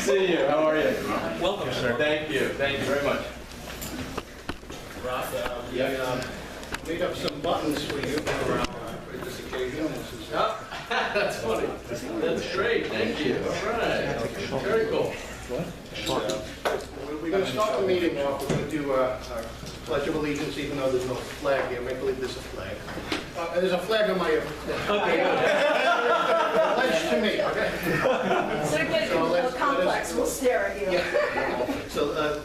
see you. How are you? Welcome, sir. Thank you. Thank you very much. Rob, we made up some buttons for you for this occasion. Oh, that's funny. That's great. Thank you. All right. Very cool. We're going to start the meeting off. We're going to do a Pledge of Allegiance, even though there's no flag here. Make believe there's a flag. There's a flag on my... Okay. Pledge to me, okay? Certainly, the complex will stare at you. Yeah. So,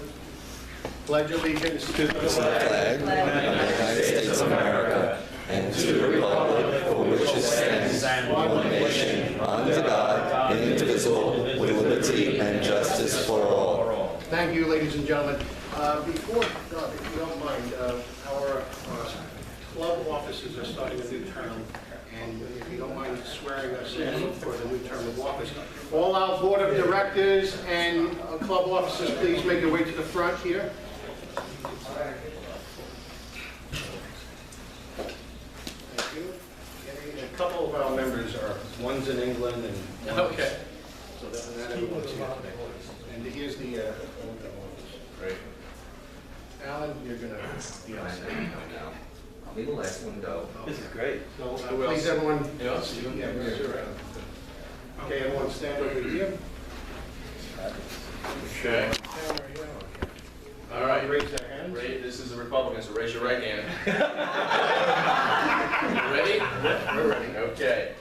Pledge allegiance to the flag of the United States of America and to the republic for which it stands, one nation, under God, indivisible, with liberty and justice for all. Thank you, ladies and gentlemen. Before, if you don't mind, our club officers are starting a new term, and if you don't mind swearing us in for the new term of office. All our board of directors and club officers, please make your way to the front here. Thank you. And a couple of our members are, one's in England, and Okay. so that not everyone's here today. And here's the Great. Alan, you're going to be on stage. I'll be the last one to go. This is great. So please, everyone. Yeah. Yeah, sure. Okay, everyone stand over here. Okay. All right. Raise their hands. This is the Republican, so raise your right hand. Ready? We're ready. Okay.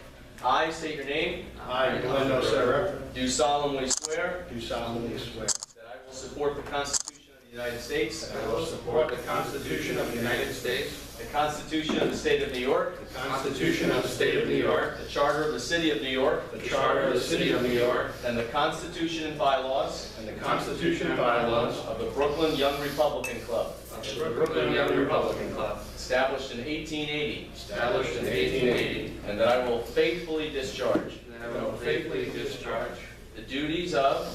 I state your name. I, Glenn O'Sara, Do solemnly swear do solemnly swear that I will support the Constitution of the United States, that I will support the Constitution of the United States, the Constitution of the State of New York, the Constitution of the State of New York, the Charter of the City of New York, the Charter of the City of New York, and the Constitution and bylaws and the Constitution and bylaws of the Brooklyn Young Republican Club, of the Brooklyn Young Republican Club, established in 1880, established in 1880, and that I will faithfully discharge and I will faithfully discharge the duties of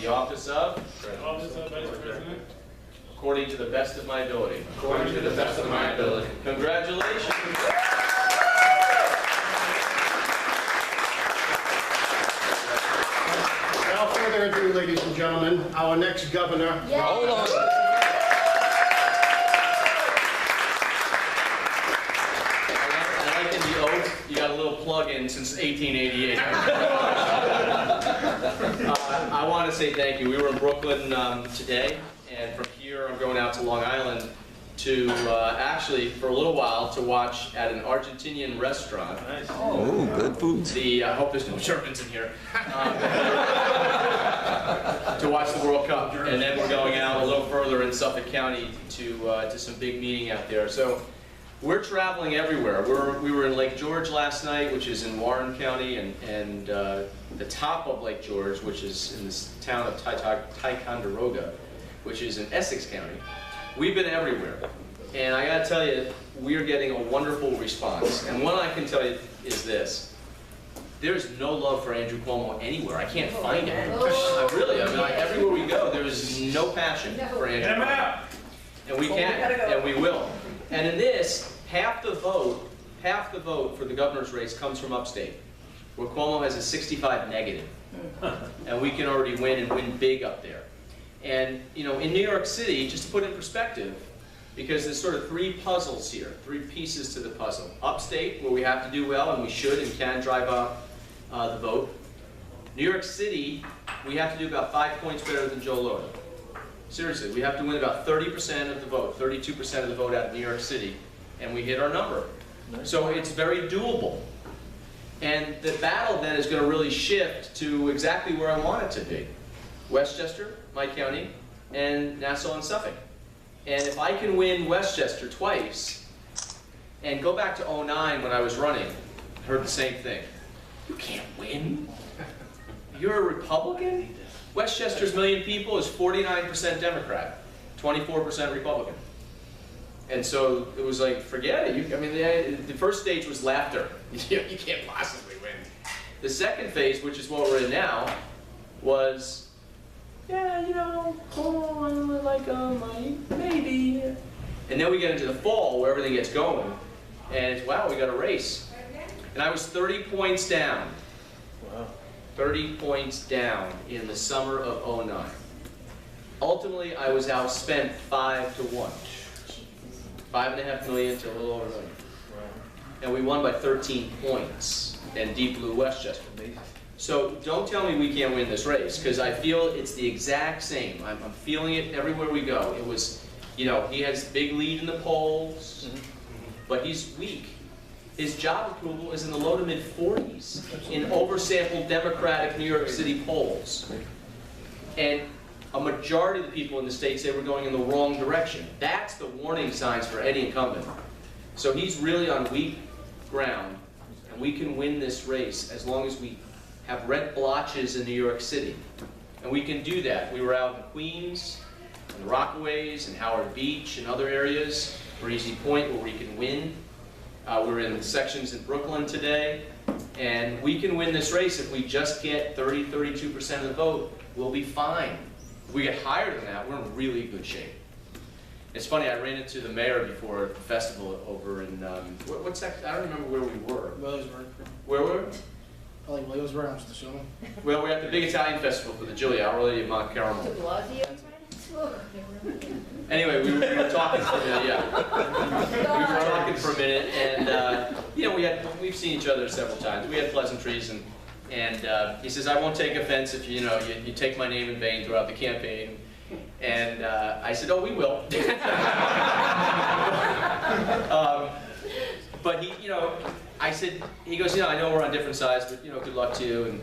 the office of Vice President. according to the best of my ability. according to the best of my ability. Congratulations. Without further ado, ladies and gentlemen, our next governor. Hold on. I like in the oath, you got a little plug-in since 1888. I want to say thank you. We were in Brooklyn today, and from here I'm going out to Long Island to actually, for a little while, to watch at an Argentinian restaurant. Oh, good food. I hope there's no Germans in here. To watch the World Cup, and then we're going out a little further in Suffolk County to some big meeting out there. So we're traveling everywhere. We were in Lake George last night, which is in Warren County, and the top of Lake George, which is in this town of Ticonderoga, which is in Essex County. We've been everywhere, and I got to tell you, we are getting a wonderful response. And one I can tell you is this. There's no love for Andrew Cuomo anywhere. I can't find it. Really, everywhere we go, there is no passion for Andrew Cuomo. And we can, and we will. And in this, half the vote for the governor's race comes from upstate, where Cuomo has a 65 negative. And we can already win and win big up there. And, you know, in New York City, just to put it in perspective, because there's sort of three puzzles here, three pieces to the puzzle. Upstate, where we have to do well, and we should and can drive up the vote. New York City, we have to do about 5 points better than Joe Lhota. Seriously, we have to win about 30% of the vote, 32% of the vote out of New York City, and we hit our number. So it's very doable. And the battle then is going to really shift to exactly where I want it to be. Westchester, my county, and Nassau and Suffolk. And if I can win Westchester twice, and go back to 2009 when I was running, I heard the same thing. You can't win. You're a Republican? Westchester's 1 million people is 49% Democrat, 24% Republican. And so it was like, forget it. The first stage was laughter. You can't possibly win. The second phase, which is what we're in now, was, yeah, you know, oh, I like maybe. And then we get into the fall where everything gets going, and it's, wow, we got a race. And I was 30 points down. Wow. 30 points down in the summer of '09. Ultimately, I was outspent 5-1. $5.5 million to a little over $1 million. And we won by 13 points and deep blew Westchester. So don't tell me we can't win this race, because I feel it's the exact same. I'm feeling it everywhere we go. It was, you know, he has big lead in the polls, but he's weak. His job approval is in the low to mid 40s in oversampled Democratic New York City polls. And a majority of the people in the state say we're going in the wrong direction. That's the warning signs for any incumbent. So he's really on weak ground, and we can win this race as long as we have red blotches in New York City. And we can do that. We were out in Queens, and the Rockaways, and Howard Beach, and other areas, Breezy Point, where we can win. We're in sections in Brooklyn today, and we can win this race if we just get 32% of the vote. We'll be fine. If we get higher than that, we're in really good shape. It's funny, I ran into the mayor before the festival over in, what's that? I don't remember where we were. Williamsburg. Where were we? Probably Williamsburg, I'm just assuming. Well, we're at the big Italian festival for the Julia, Our Lady of Mount De Carmel. Blasio? Anyway, we were talking for a minute, yeah. We were talking for a minute, and you know, we've seen each other several times. We had pleasantries, and he says, I won't take offense if you take my name in vain throughout the campaign. And I said, oh, we will. But he, I said, he goes, I know we're on different sides, but good luck to you.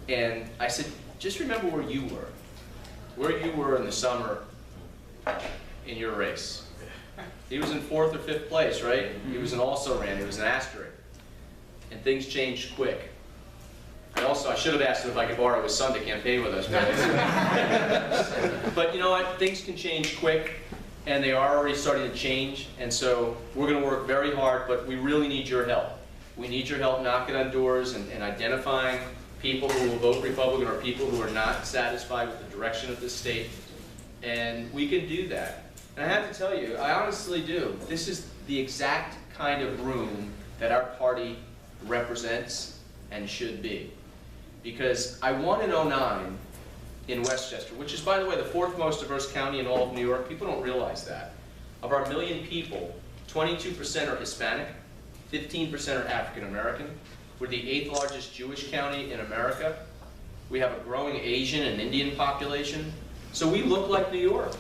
And I said, just remember where you were in the summer in your race. He was in 4th or 5th place, right? He was an also-ran, he was an asterisk. And things changed quick. I should have asked him if I could borrow his son to campaign with us. But you know what? Things can change quick, and they are already starting to change. And so we're going to work very hard, but we really need your help. We need your help knocking on doors and identifying people who will vote Republican or people who are not satisfied with the direction of this state. And we can do that. And I have to tell you, I honestly do. This is the exact kind of room that our party represents and should be. Because I won in '09 in Westchester, which is, by the way, the 4th most diverse county in all of New York. People don't realize that. Of our 1 million people, 22% are Hispanic, 15% are African American. We're the 8th largest Jewish county in America. We have a growing Asian and Indian population. So we look like New York.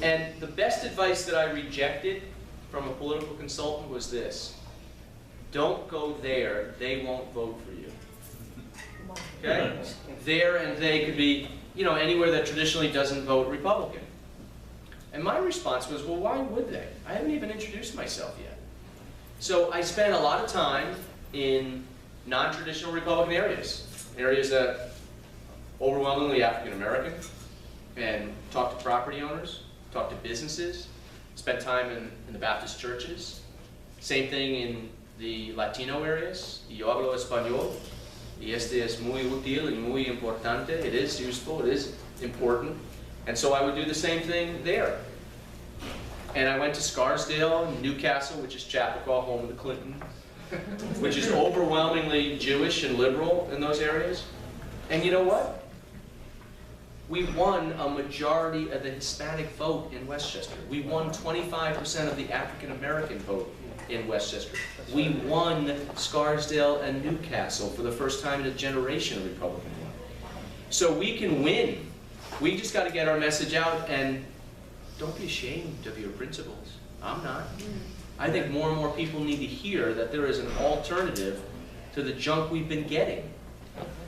And the best advice that I rejected from a political consultant was this: don't go there, they won't vote for you. Okay? There and they could be, anywhere that traditionally doesn't vote Republican. And my response was, well, why would they? I haven't even introduced myself yet. So I spent a lot of time in non-traditional Republican areas that overwhelmingly African American, and talked to property owners, talked to businesses, spent time in the Baptist churches. Same thing in the Latino areas. Yo hablo español. Y este es muy útil y muy importante. It is useful, it is important. And so I would do the same thing there. And I went to Scarsdale, Newcastle, which is Chappaqua, home of the Clintons, which is overwhelmingly Jewish and liberal in those areas. And you know what? We won a majority of the Hispanic vote in Westchester. We won 25% of the African American vote in Westchester. We won Scarsdale and Newcastle for the first time in a generation of Republican won. So we can win. We just got to get our message out, and don't be ashamed of your principles. I'm not. I think more and more people need to hear that there is an alternative to the junk we've been getting.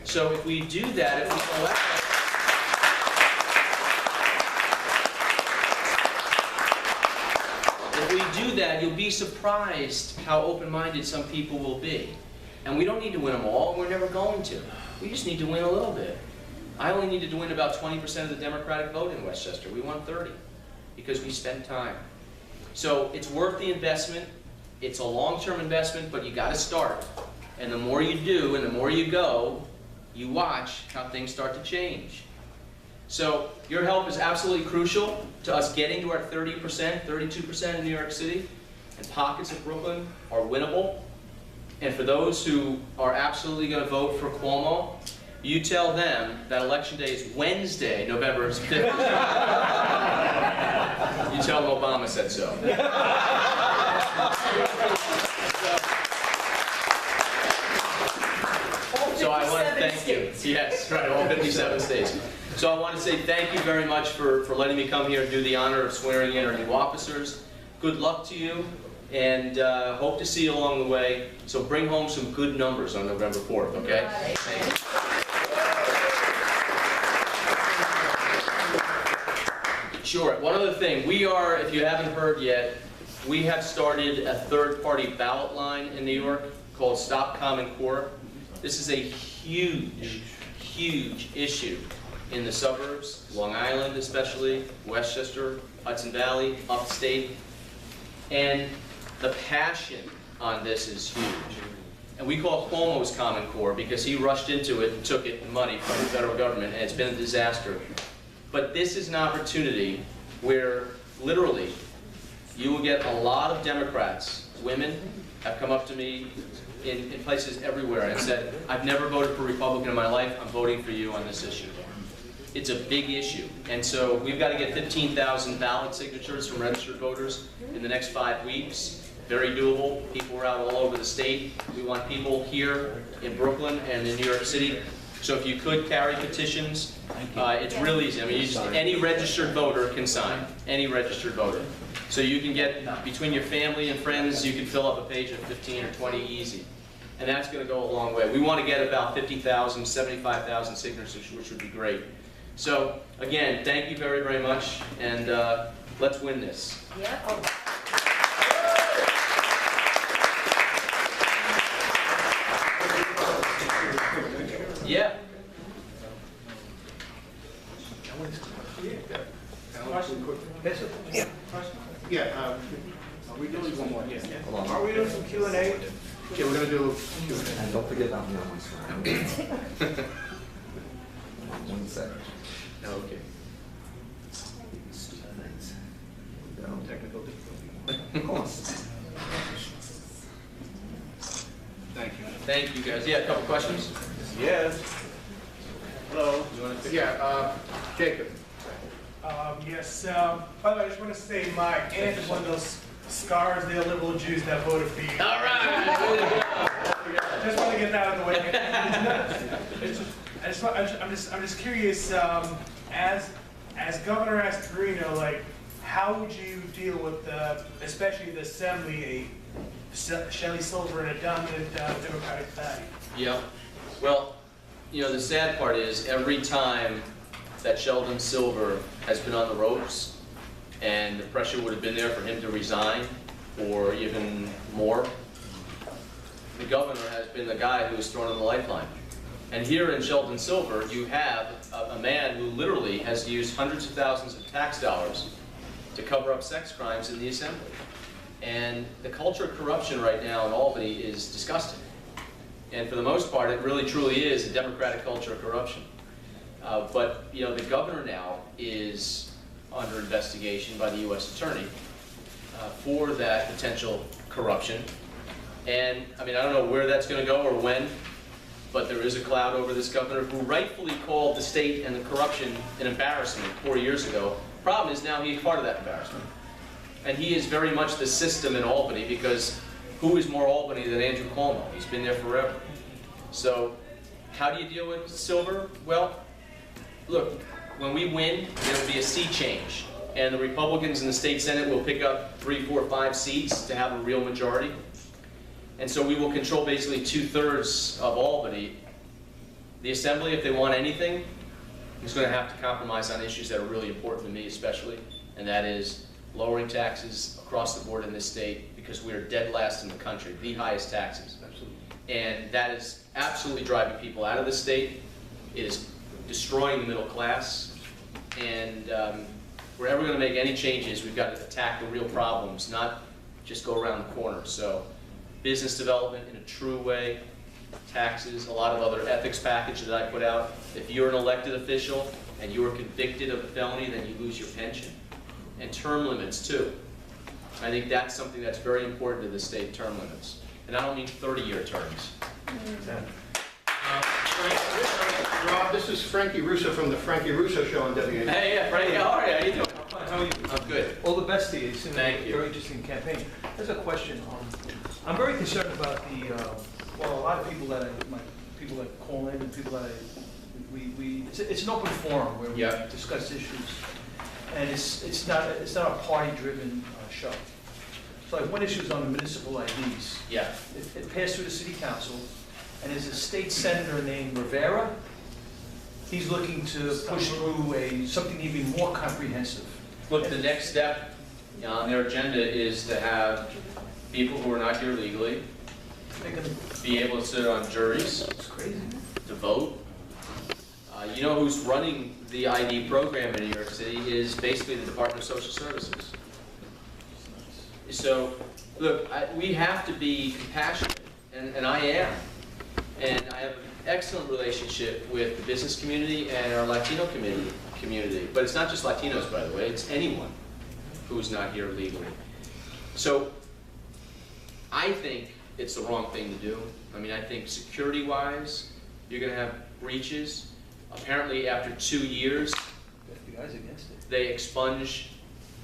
So if we do that, if we go out, if we do that, you'll be surprised how open-minded some people will be. And we don't need to win them all. We're never going to. We just need to win a little bit. I only needed to win about 20% of the Democratic vote in Westchester. We won 30 because we spent time. So it's worth the investment. It's a long-term investment, but you got to start. And the more you do and the more you go, you watch how things start to change. So your help is absolutely crucial to us getting to our 30%, 32% in New York City, and pockets of Brooklyn are winnable. And for those who are absolutely going to vote for Cuomo, You tell them that election day is Wednesday, November 5th. You tell them Obama said so. So I want to thank you. Yes, right, all 57 states. So I want to say thank you very much for letting me come here and do the honor of swearing in our new officers. Good luck to you, and hope to see you along the way. So bring home some good numbers on November 4th, okay? Thank you. Sure. One other thing. We are, if you haven't heard yet, we have started a third-party ballot line in New York called Stop Common Core. This is a huge, huge issue in the suburbs, Long Island especially, Westchester, Hudson Valley, upstate. And the passion on this is huge. And we call Cuomo's Common Core because he rushed into it and took it money from the federal government, and it's been a disaster. But this is an opportunity where literally you will get a lot of Democrats, women, have come up to me in places everywhere and said, I've never voted for a Republican in my life, I'm voting for you on this issue. It's a big issue. And so we've got to get 15,000 ballot signatures from registered voters in the next 5 weeks. Very doable. People are out all over the state. We want people here in Brooklyn and in New York City. So if you could carry petitions, it's real easy. I mean, any registered voter can sign. Any registered voter. So you can get, between your family and friends, you can fill up a page of 15 or 20 easy. And that's going to go a long way. We want to get about 50,000, 75,000 signatures, which would be great. So, again, thank you very, very much, and let's win this. Yeah. Yeah. Yeah, are we doing one more? Yeah. Are we doing some Q&A? Okay, we're gonna do And don't forget about me on my swearing. 1 second. Okay. technical difficulty. Of course. Thank you. Thank you, guys. Yeah, a couple questions? Yes. Hello. You want to Yeah, Jacob. Yes. By the way, I just want to say my aunt is one of those scars, the liberal Jews that voted for you. All right. Just want to get that out of the way. I'm just curious. As Governor Astorino, like, how would you deal with especially the Assembly, Shelley Silver and a dominant Democratic party? Yeah. Well, you know, the sad part is every time that Sheldon Silver has been on the ropes and the pressure would have been there for him to resign or even more, the governor has been the guy who has thrown in the lifeline. And here in Sheldon Silver, you have a man who literally has used hundreds of thousands of tax dollars to cover up sex crimes in the Assembly. And the culture of corruption right now in Albany is disgusting. And for the most part, it really truly is a democratic culture of corruption. But you know, the governor now is under investigation by the U.S. Attorney for that potential corruption. And I mean, I don't know where that's going to go or when, but there is a cloud over this governor who rightfully called the state and the corruption an embarrassment 4 years ago. Problem is now he's part of that embarrassment. And he is very much the system in Albany, because who is more Albany than Andrew Cuomo? He's been there forever. So how do you deal with Silver? Well, look, when we win, there will be a seat change. And the Republicans in the state Senate will pick up 3, 4, 5 seats to have a real majority. And so we will control basically 2/3 of Albany. The Assembly, if they want anything, is going to have to compromise on issues that are really important to me especially, and that is lowering taxes across the board in this state, because we are dead last in the country, the highest taxes. Absolutely. And that is absolutely driving people out of the state. It is destroying the middle class. And wherever we're going to make any changes, we've got to attack the real problems, not just go around the corner. So business development in a true way, taxes, a lot of other ethics package that I put out. If you're an elected official and you are convicted of a felony, then you lose your pension. And term limits too. I think that's something that's very important to the state, term limits. And I don't mean 30-year terms. this is Frankie Russo from the Frankie Russo Show on WN. Hey, yeah, Frank, how are you? How you doing? How are you? I'm good. All the best to you. It's been Thank a you. very interesting campaign. There's a question. I'm very concerned about the, well, a lot of people that people that call in and people that it's an open forum where we Yeah. discuss issues, and it's not a party-driven show. So like one issue is on the municipal IDs. Yeah. It passed through the city council, and there's a state senator named Rivera. He's looking to push through something even more comprehensive. Look, the next step on their agenda is to have people who are not here legally be able to sit on juries, It's crazy. to vote. You know who's running the ID program in New York City is basically the Department of Social Services. So, look, we have to be compassionate, and I am. And I have an excellent relationship with the business community and our Latino community. But it's not just Latinos, by the way, it's anyone who's not here legally. So, I think it's the wrong thing to do. I mean, I think security-wise, you're going to have breaches. Apparently, after 2 years, The guy's against it. they expunge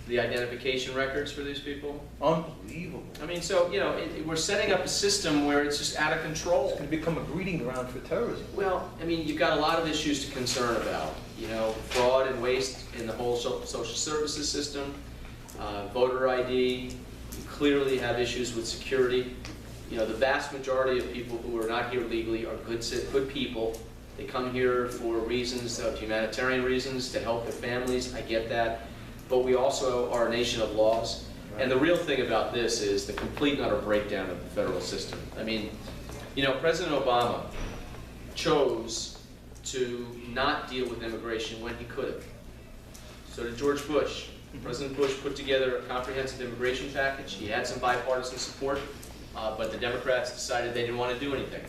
the identification records for these people. Unbelievable. I mean, so, you know, we're setting up a system where it's just out of control. It's going to become a breeding ground for terrorism. Well, I mean, you've got a lot of issues to concern about. You know, fraud and waste in the whole social services system, voter ID. You clearly have issues with security. You know, the vast majority of people who are not here legally are good people. They come here for reasons, humanitarian reasons, to help their families. I get that. But we also are a nation of laws. And the real thing about this is the complete and utter breakdown of the federal system. I mean, you know, President Obama chose to not deal with immigration when he could have. So did George Bush. President Bush put together a comprehensive immigration package. He had some bipartisan support, but the Democrats decided they didn't want to do anything.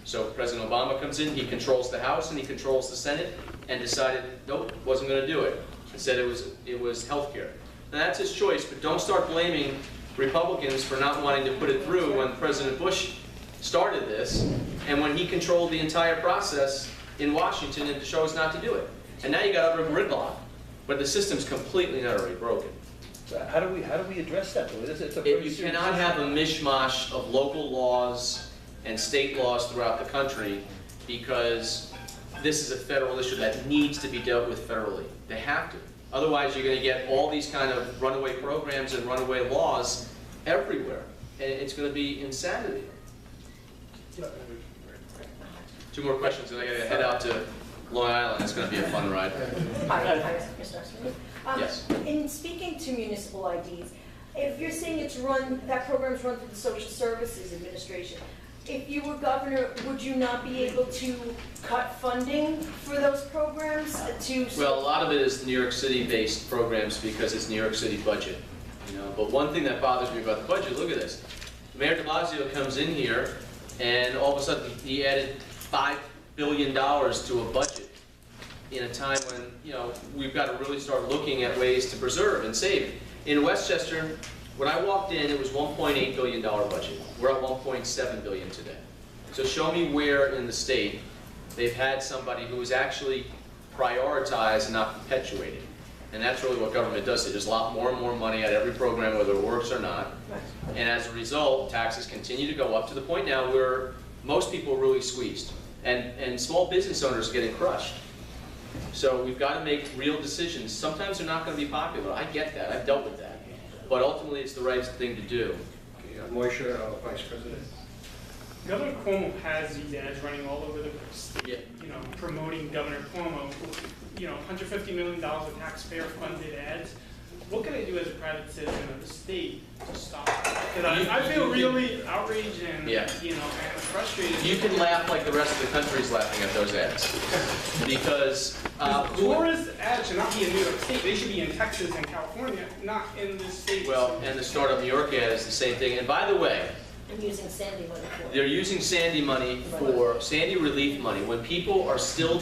So President Obama comes in, he controls the House and he controls the Senate, and decided, nope, wasn't going to do it. Said it was health care. Now that's his choice, but don't start blaming Republicans for not wanting to put it through when President Bush started this, and when he controlled the entire process in Washington and chose not to do it. And now you got utter gridlock, but the system's completely and utterly broken. So how do we address that though? It's a You cannot have a mishmash of local laws and state laws throughout the country, because this is a federal issue that needs to be dealt with federally. They have to. Otherwise, you're going to get all these kind of runaway programs and runaway laws everywhere. And it's going to be insanity. 2 more questions, and I got to head out to Long Island. It's going to be a fun ride. Hi, Mr. Astorino. Yes. In speaking to municipal IDs, if you're saying that program's run through the Social Services Administration, if you were governor, would you not be able to cut funding for those programs Well, a lot of it is New York City-based programs because it's New York City budget. You know, but one thing that bothers me about the budget, look at this. Mayor de Blasio comes in here, and all of a sudden he added $5 billion to a budget in a time when, you know, we've got to really start looking at ways to preserve and save. In Westchester, when I walked in, it was $1.8 billion budget. We're at $1.7 billion today. So show me where in the state they've had somebody who is actually prioritized and not perpetuated. And that's really what government does. They just lot more and more money at every program, whether it works or not. And as a result, taxes continue to go up to the point now where most people are really squeezed. And small business owners are getting crushed. So we've got to make real decisions. Sometimes they're not going to be popular. I get that. I've dealt with that. But ultimately, it's the right thing to do. Moisha, Vice President. Governor Cuomo has these ads running all over the state, Yeah. you know, promoting Governor Cuomo, you know, $150 million of taxpayer-funded ads. What can I do as a private citizen of the state to stop that? Because I feel really outraged and, Yeah. you know, and frustrated. You can laugh like the rest of the country's laughing at those ads. Because Tourist ads should not be in New York State. They should be in Texas and California, not in this state. well, and the Startup New York ad is the same thing. And by the way, I'm using Sandy money for? they're using Sandy money for Sandy relief money. When people are still